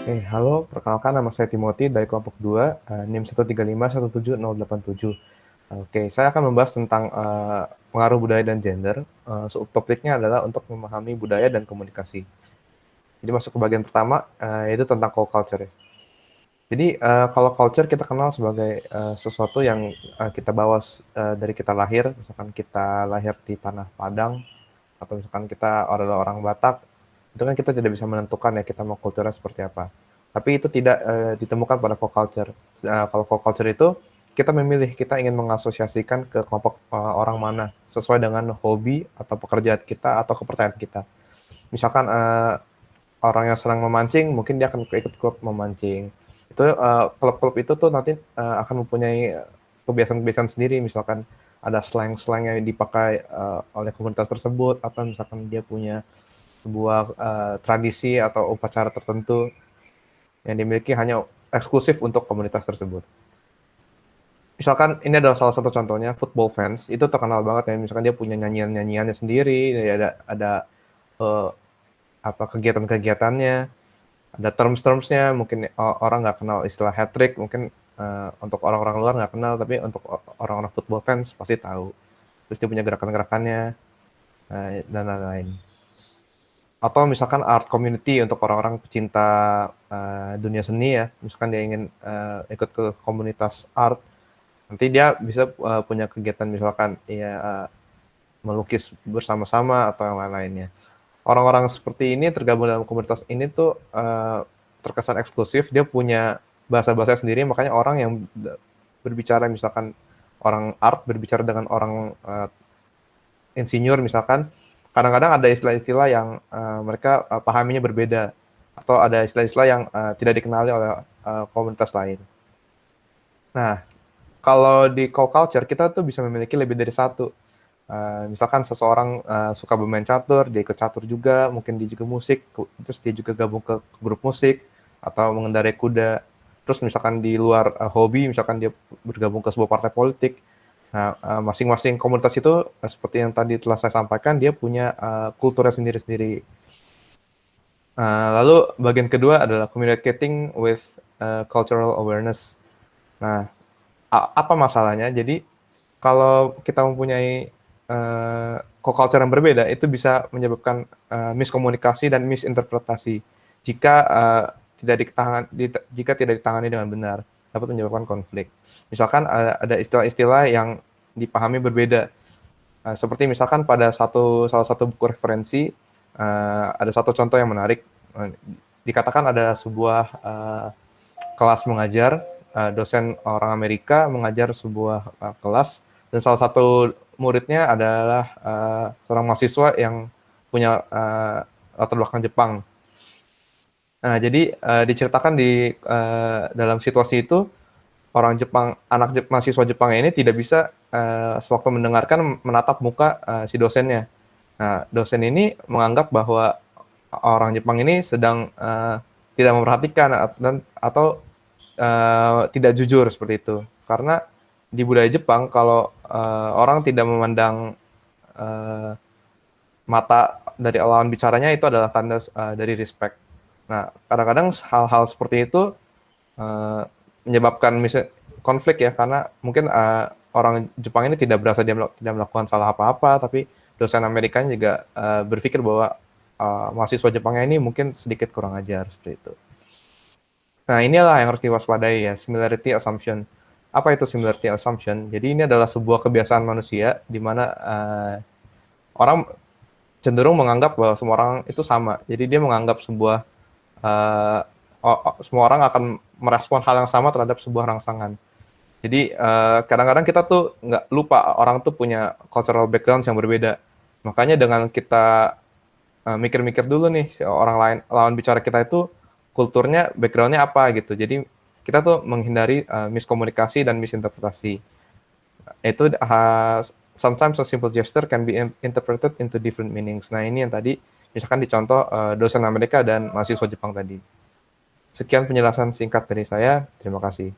Halo, perkenalkan nama saya Timothy dari kelompok 2, NIM 135171087. Oke, saya akan membahas tentang pengaruh budaya dan gender. Subtopiknya adalah untuk memahami budaya dan komunikasi. Jadi masuk ke bagian pertama, yaitu tentang culture ya. Jadi kalau culture kita kenal sebagai sesuatu yang kita bawa dari kita lahir, misalkan kita lahir di tanah Padang, atau misalkan kita adalah orang Batak, itu kan kita tidak bisa menentukan ya kita mau kulturnya seperti apa. Tapi itu tidak ditemukan pada co-culture. Kalau co-culture itu kita memilih, kita ingin mengasosiasikan ke kelompok orang mana sesuai dengan hobi atau pekerjaan kita atau kepercayaan kita. Misalkan orang yang senang memancing, mungkin dia akan ikut klub memancing. Itu klub-klub itu tuh nanti akan mempunyai kebiasaan-kebiasaan sendiri, misalkan ada slang-slang yang dipakai oleh komunitas tersebut, atau misalkan dia punya sebuah tradisi atau upacara tertentu yang dimiliki hanya eksklusif untuk komunitas tersebut. Misalkan ini adalah salah satu contohnya, football fans itu terkenal banget ya, misalkan dia punya nyanyian-nyanyiannya sendiri, ada eh, apa kegiatan-kegiatannya, ada terms-termsnya, mungkin orang nggak kenal istilah hat trick, mungkin untuk orang-orang luar nggak kenal, tapi untuk orang-orang football fans pasti tahu. Terus dia punya gerakan-gerakannya dan lain-lain. Atau misalkan art community untuk orang-orang pecinta dunia seni ya, misalkan dia ingin ikut ke komunitas art, nanti dia bisa punya kegiatan misalkan ya melukis bersama-sama atau yang lain-lainnya. Orang-orang seperti ini tergabung dalam komunitas ini tuh terkesan eksklusif, dia punya bahasa-bahasa sendiri, makanya orang yang berbicara misalkan orang art berbicara dengan orang insinyur misalkan, kadang-kadang ada istilah-istilah yang mereka pahaminya berbeda, atau ada istilah-istilah yang tidak dikenali oleh komunitas lain. Nah, kalau di co-culture kita tuh bisa memiliki lebih dari satu. Misalkan seseorang suka bermain catur, dia ikut catur juga, mungkin dia juga musik, terus dia juga gabung ke grup musik, atau mengendarai kuda. Terus misalkan di luar hobi, misalkan dia bergabung ke sebuah partai politik. Nah, masing-masing komunitas itu seperti yang tadi telah saya sampaikan, dia punya kulturnya sendiri-sendiri. Lalu bagian kedua adalah communicating with cultural awareness. Nah, apa masalahnya? Jadi kalau kita mempunyai co-culture yang berbeda, itu bisa menyebabkan miskomunikasi dan misinterpretasi. Jika jika tidak ditangani dengan benar, dapat menyebabkan konflik. Misalkan ada istilah-istilah yang dipahami berbeda. Seperti misalkan pada salah satu buku referensi, ada satu contoh yang menarik. Dikatakan ada sebuah kelas mengajar, dosen orang Amerika mengajar sebuah kelas, dan salah satu muridnya adalah seorang mahasiswa yang punya latar belakang Jepang. Nah, jadi diceritakan di dalam situasi itu orang Jepang, mahasiswa Jepang ini tidak bisa sewaktu mendengarkan menatap muka si dosennya. Nah, dosen ini menganggap bahwa orang Jepang ini sedang tidak memperhatikan atau tidak jujur seperti itu. Karena di budaya Jepang kalau orang tidak memandang uh, mata dari lawan bicaranya itu adalah tanda dari respect. Nah, kadang-kadang hal-hal seperti itu uh, menyebabkan konflik ya, karena mungkin orang Jepang ini tidak berasa dia tidak melakukan salah apa-apa, tapi dosen Amerikanya juga berpikir bahwa mahasiswa Jepangnya ini mungkin sedikit kurang ajar seperti itu. Nah, inilah yang harus diwaspadai ya, similarity assumption. Apa itu similarity assumption? Jadi ini adalah sebuah kebiasaan manusia di mana orang cenderung menganggap bahwa semua orang itu sama. Jadi dia menganggap uh, semua orang akan merespon hal yang sama terhadap sebuah rangsangan. Jadi kadang-kadang kita tuh nggak lupa orang tuh punya cultural background yang berbeda. Makanya dengan kita mikir-mikir dulu nih orang lain lawan bicara kita itu kulturnya backgroundnya apa gitu. Jadi kita tuh menghindari miskomunikasi dan misinterpretasi. Itu sometimes a simple gesture can be interpreted into different meanings. Nah, ini yang tadi misalkan dicontoh dosen Amerika dan mahasiswa Jepang tadi. Sekian penjelasan singkat dari saya. Terima kasih.